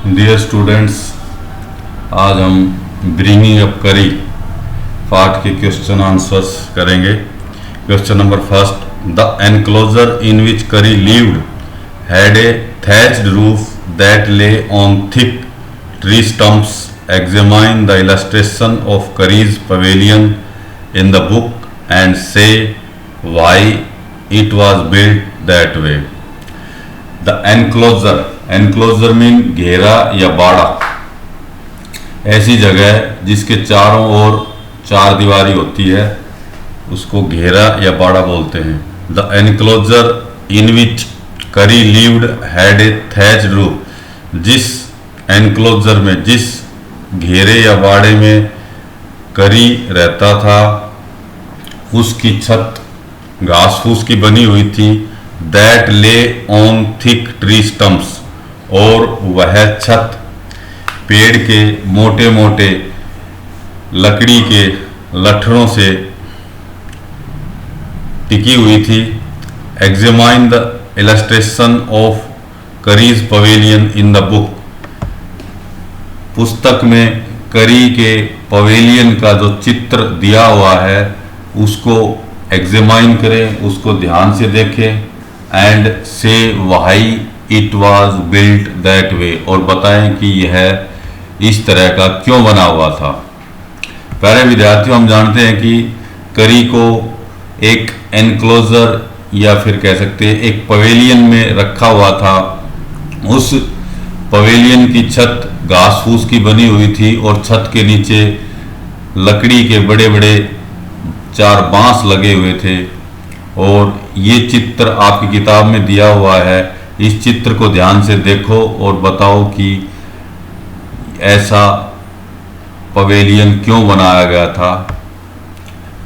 Dear students, आज हम bringing up Kari part के क्वेश्चन आंसर्स करेंगे। Question number first, the enclosure in which Kari lived had a thatched roof that lay on thick tree stumps. Examine the illustration of Kari's pavilion in the book and say why it was built that way. The enclosure mean घेरा या बाड़ा, ऐसी जगह जिसके चारों ओर चार दीवारी होती है उसको घेरा या बाड़ा बोलते हैं। The enclosure in which Kari lived had a thatched roof, जिस एनक्लोजर में, जिस घेरे या बाड़े में करी रहता था उसकी छत घास फूस की बनी हुई थी। That lay on thick tree stumps, और वह छत पेड़ के मोटे मोटे लकड़ी के लठड़ों से टिकी हुई थी। Examine the illustration of Kari's pavilion in the book, पुस्तक में करी के पवेलियन का जो चित्र दिया हुआ है उसको एग्जामाइन करें, उसको ध्यान से देखें। And say why it was built that वे, और बताएं कि यह इस तरह का क्यों बना हुआ था। प्यारे विद्यार्थियों, हम जानते हैं कि करी को एक एनक्लोजर या फिर कह सकते हैं एक पवेलियन में रखा हुआ था। उस पवेलियन की छत घास फूस की बनी हुई थी और छत के नीचे लकड़ी के बड़े बड़े चार बांस लगे हुए थे। और ये चित्र आपकी किताब में दिया हुआ है, इस चित्र को ध्यान से देखो और बताओ कि ऐसा पवेलियन क्यों बनाया गया था।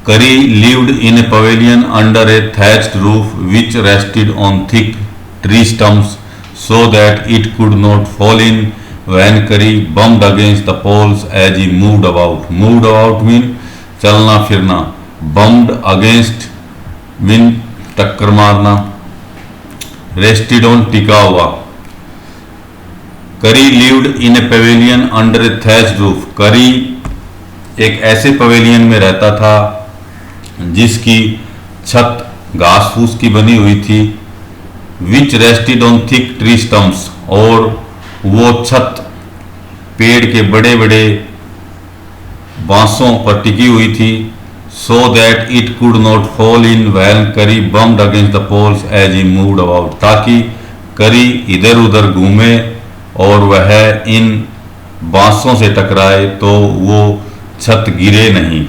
करी lived in A pavilion under A thatched roof which rested on thick tree stumps so that it could not fall in when Curry bumped against the poles as he moved about. Moved about mean चलना फिरना, bumped against mean टक्कर मारना, rested on टिका हुआ। Curry lived in a pavilion under a thatched roof. Curry एक ऐसे pavilion में रहता था जिसकी छत घास फूस की बनी हुई थी। Which rested on thick tree stumps, और वो छत पेड़ के बड़े बड़े बांसों पर टिकी हुई थी। So that it could not fall in when Kari bumped against the poles as he moved about, ताकि करी इधर उधर घूमे और वह इन बांसों से टकराए तो वो छत गिरे नहीं।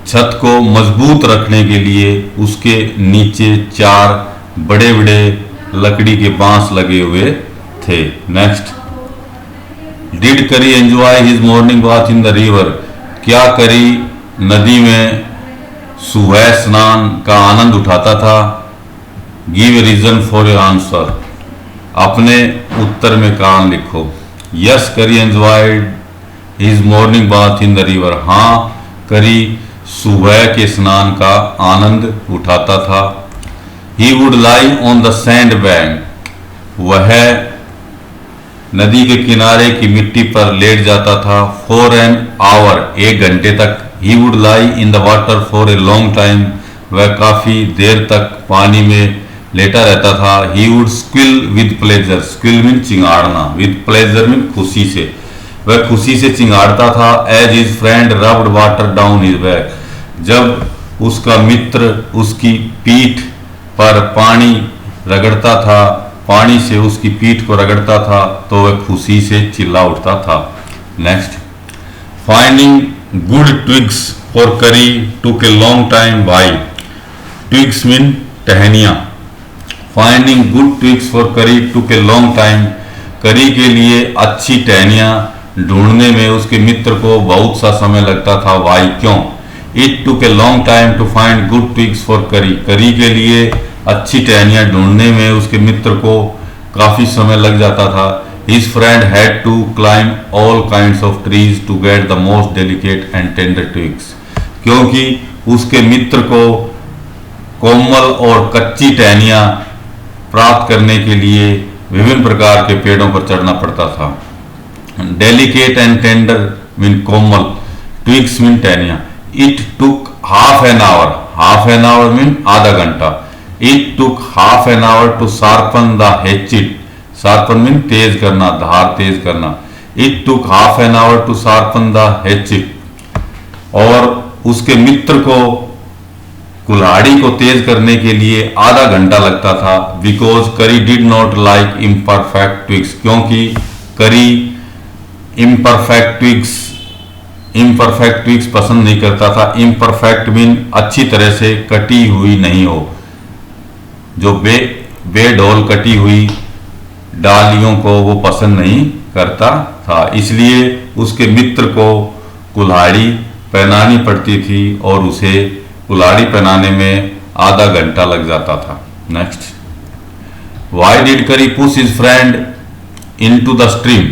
छत को मजबूत रखने के लिए उसके नीचे चार बड़े बड़े लकड़ी के बांस लगे हुए थे। नेक्स्ट, डिड करी enjoy his morning bath in the river, क्या करी नदी में सुबह स्नान का आनंद उठाता था। Give a reason for your answer, अपने उत्तर में कारण लिखो। Yes Kari enjoyed his morning bath in the river, हाँ करी सुबह के स्नान का आनंद उठाता था। He would lie on the sand bank, वह नदी के किनारे की मिट्टी पर लेट जाता था। फॉर एन आवर, एक घंटे तक। He would lie in the water for a long time, वह काफी देर तक पानी में लेटा रहता था। He would squeal with pleasure, squeal mean चिंगाड़ना, विद प्लेजर मीन खुशी से, वह खुशी से चिंगाड़ता था। As his friend rubbed water down his back, जब उसका मित्र उसकी पीठ पर पानी रगड़ता था, पानी से उसकी पीठ को रगड़ता था तो वह खुशी से चिल्ला उठता था। Next, finding good twigs for Kari took a long time by. Twigs mean टहनियाँ। Finding good twigs for Kari took a long time, करी के लिए अच्छी टहनियाँ ढूंढने में उसके मित्र को बहुत सा समय लगता था। वाई, क्यों। It took a long time to find good twigs for Kari, Kari के लिए अच्छी टहनियाँ ढूंढने में उसके मित्र को काफी समय लग जाता था। His friend had to climb all kinds of trees to get the most delicate and tender twigs, क्योंकि उसके मित्र को कोमल और कच्ची टहनियाँ प्राप्त करने के लिए विभिन्न प्रकार के पेड़ों पर चढ़ना पड़ता था। डेलिकेट एंड टेंडर मीन कोमल, ट्विग्स मीन टहनियां। It took half an hour mean आधा घंटा। It took half an hour to sharpen the hatchet, sharpen mean तेज करना, धार तेज करना। It took half an hour to sharpen the hatchet. और उसके मित्र को कुल्हाड़ी को तेज करने के लिए आधा घंटा लगता था। बिकॉज करी did not like imperfect twigs, क्योंकि करी इम्परफेक्ट ट्विग्स पसंद नहीं करता था। इम्परफेक्ट मीन अच्छी तरह से कटी हुई नहीं हो, जो बेढोल कटी हुई डालियों को वो पसंद नहीं करता था। इसलिए उसके मित्र को कुल्हाड़ी पहनानी पड़ती थी और उसे कुल्हाड़ी पहनाने में आधा घंटा लग जाता था। नेक्स्ट, वाई डिड करी push his friend into the stream.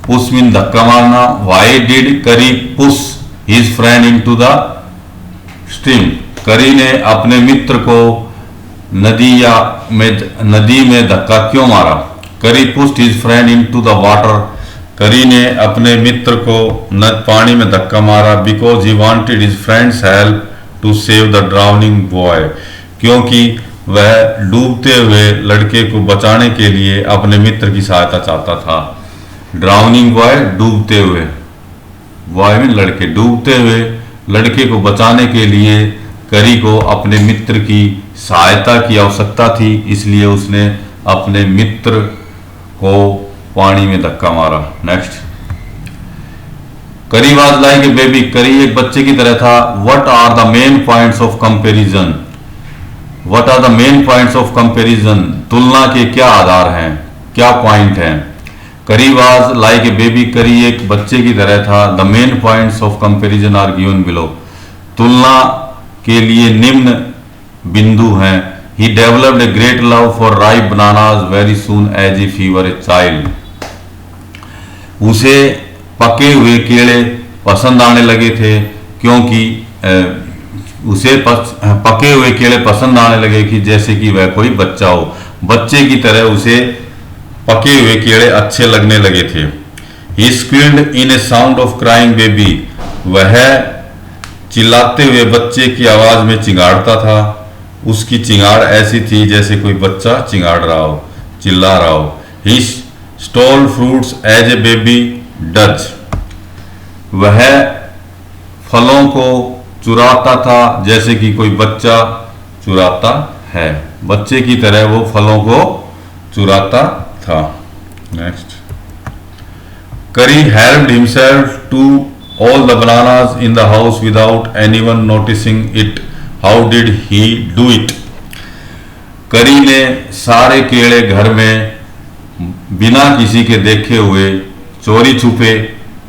Push mean धक्का मारना। वाई डिड करी push his friend into the stream. करी ने अपने मित्र को नदी में धक्का क्यों मारा। Kari pushed his friend into the water. Kari ने अपने मित्र को पानी में धक्का मारा। Because he wanted his friend's help to save the drowning boy, क्योंकि वह डूबते हुए लड़के को बचाने के लिए अपने मित्र की सहायता चाहता था। ड्राउनिंग बॉय, डूबते हुए, बॉय में लड़के, डूबते हुए लड़के को बचाने के लिए करी को अपने मित्र की सहायता की आवश्यकता थी, इसलिए उसने अपने मित्र को पानी में धक्का मारा। नेक्स्ट, करी वाज लाइक ए बेबी। करी एक बच्चे की तरह था। What are the main points of comparison. What are the main points of comparison, तुलना के क्या आधार हैं, क्या पॉइंट हैं। करी वाज लाइक ए बेबी, करी एक बच्चे की तरह था। The main points of comparison are given below, तुलना के लिए निम्न बिंदु हैं। He developed a great love for ripe bananas very soon as if he were a child. उसे पके हुए केले पसंद आने लगे थे, क्योंकि उसे पके हुए केले पसंद आने लगे कि जैसे कि वह कोई बच्चा हो, बच्चे की तरह उसे पके हुए केले अच्छे लगने लगे थे। ही स्क्रील्ड इन ए साउंड ऑफ क्राइंग बेबी, वह चिल्लाते हुए बच्चे की आवाज में चिंगाड़ता था। उसकी चिंगाड़ ऐसी थी जैसे कोई बच्चा चिंगाड़ रहा हो, चिल्ला रहा हो। He stole fruits as a baby does, वह फलों को चुराता था जैसे कि कोई बच्चा चुराता है, बच्चे की तरह वो फलों को चुराता था। Next, Kari helped himself to all the bananas in the house without anyone noticing it. How did he do it? करी ने सारे केले घर में बिना किसी के देखे हुए चोरी छुपे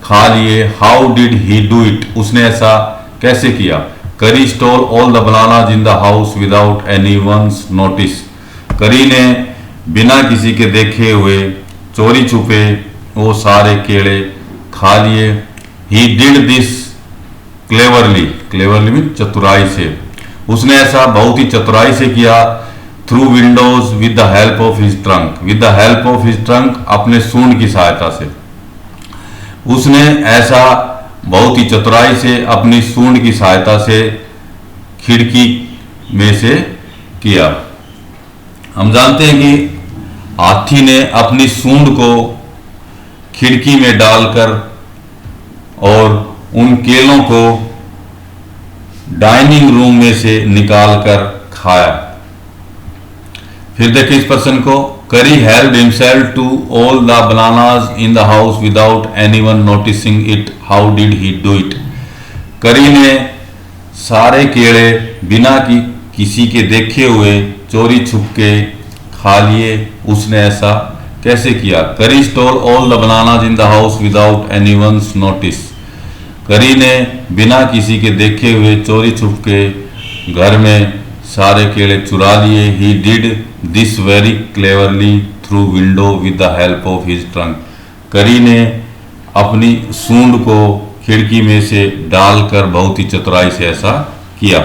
खा लिए। How did he do it? उसने ऐसा कैसे किया। करी stole all the bananas in the house without anyone's notice. करी ने बिना किसी के देखे हुए चोरी छुपे वो सारे केले खा लिए। He did this cleverly, cleverly mean चतुराई से, उसने ऐसा बहुत ही चतुराई से किया। Through Windows with the help of his trunk, with the help of his trunk, अपने सूंड की सहायता से उसने ऐसा बहुत ही चतुराई से अपनी सूंड की सहायता से खिड़की में से किया। हम जानते हैं कि हाथी ने अपनी सूंड को खिड़की में डालकर और उन केलों को डाइनिंग रूम में से निकालकर खाया। फिर देखिए इस पर्सन को, Kari helped himself to all the bananas in the house without anyone noticing it. How did he do it? Kari ने सारे केले बिना किसी के देखे हुए चोरी छुप के खा लिए। उसने ऐसा कैसे किया? Kari stole all the bananas in the house without anyone's notice. Kari ने बिना किसी के देखे हुए चोरी छुप के घर में सारे केले चुरा लिए। He did this very cleverly through window with the help of his trunk. करी ने अपनी सूंड को खिड़की में से डालकर बहुत ही चतुराई से ऐसा किया।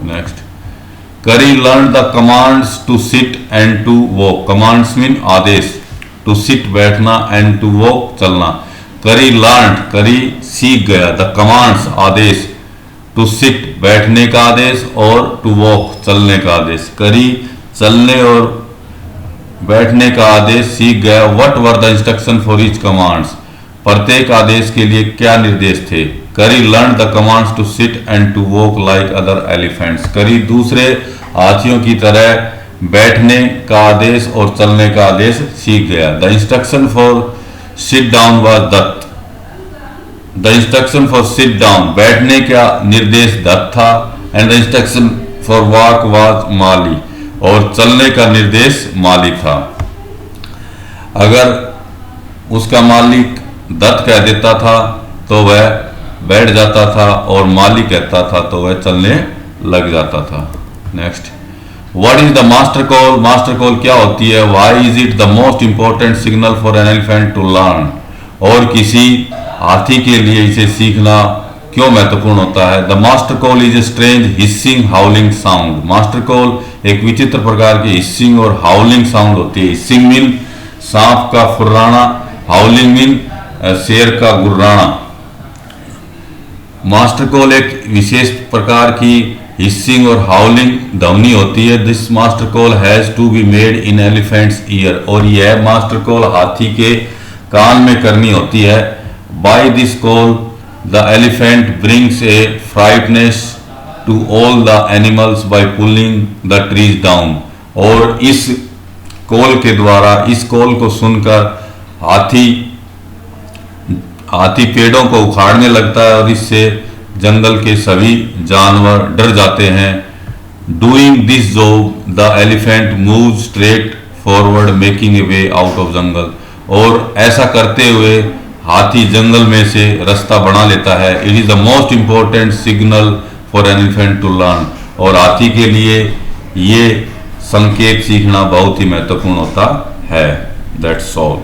Next, Kari learn the commands to sit and to walk. Commands mean आदेश, टू सिट बैठना एंड टू वॉक चलना। करी लर्न, करी सीख गया, द कमांड्स आदेश, टू सिट बैठने का आदेश और टू वॉक चलने का आदेश। करी चलने और बैठने का आदेश सीख गया। What were the instruction for each commands, प्रत्येक आदेश के लिए क्या निर्देश थे। Kari learn the commands to sit and to walk like other elephants. Kari दूसरे हाथियों की तरह बैठने का आदेश और चलने का आदेश सीख गया। The instruction for sit down was दत्त। The instruction for sit down, बैठने का निर्देश दत्त था। And the instruction for walk was माली, और चलने का निर्देश माली था। अगर उसका मालिक दत्त कह देता था तो वह बैठ जाता था, और माली कहता था तो वह चलने लग जाता था। Next, what is the master call. Master call क्या होती है। Why is it the most important signal for an elephant to learn, और किसी हाथी के लिए इसे सीखना क्यों महत्वपूर्ण होता है। The master call is a strange hissing हाउलिंग sound. Master call एक विचित्र प्रकार की हिसिंग और हाउलिंग साउंड होती है। हिसिंग मीन सांप का फुर्राना, हाउलिंग मीन शेर का गुर्राना। मास्टर कॉल एक विशेष प्रकार की हिसिंग और हाउलिंग ध्वनि होती है। This master call has to be made in elephant's ear, और यह मास्टर कॉल हाथी के कान में करनी होती है। By this call the elephant brings a frightness to all the animals by pulling the trees down, और इस कॉल के द्वारा, इस कॉल को सुनकर हाथी पेड़ों को उखाड़ने लगता है, और इससे जंगल के सभी जानवर डर जाते हैं। Doing this job the elephant move straight forward making a way out of jungle, और ऐसा करते हुए हाथी जंगल में से रास्ता बना लेता है। It is the most important signal for an elephant to learn, और हाथी के लिए ये संकेत सीखना बहुत ही महत्वपूर्ण होता है। That's all.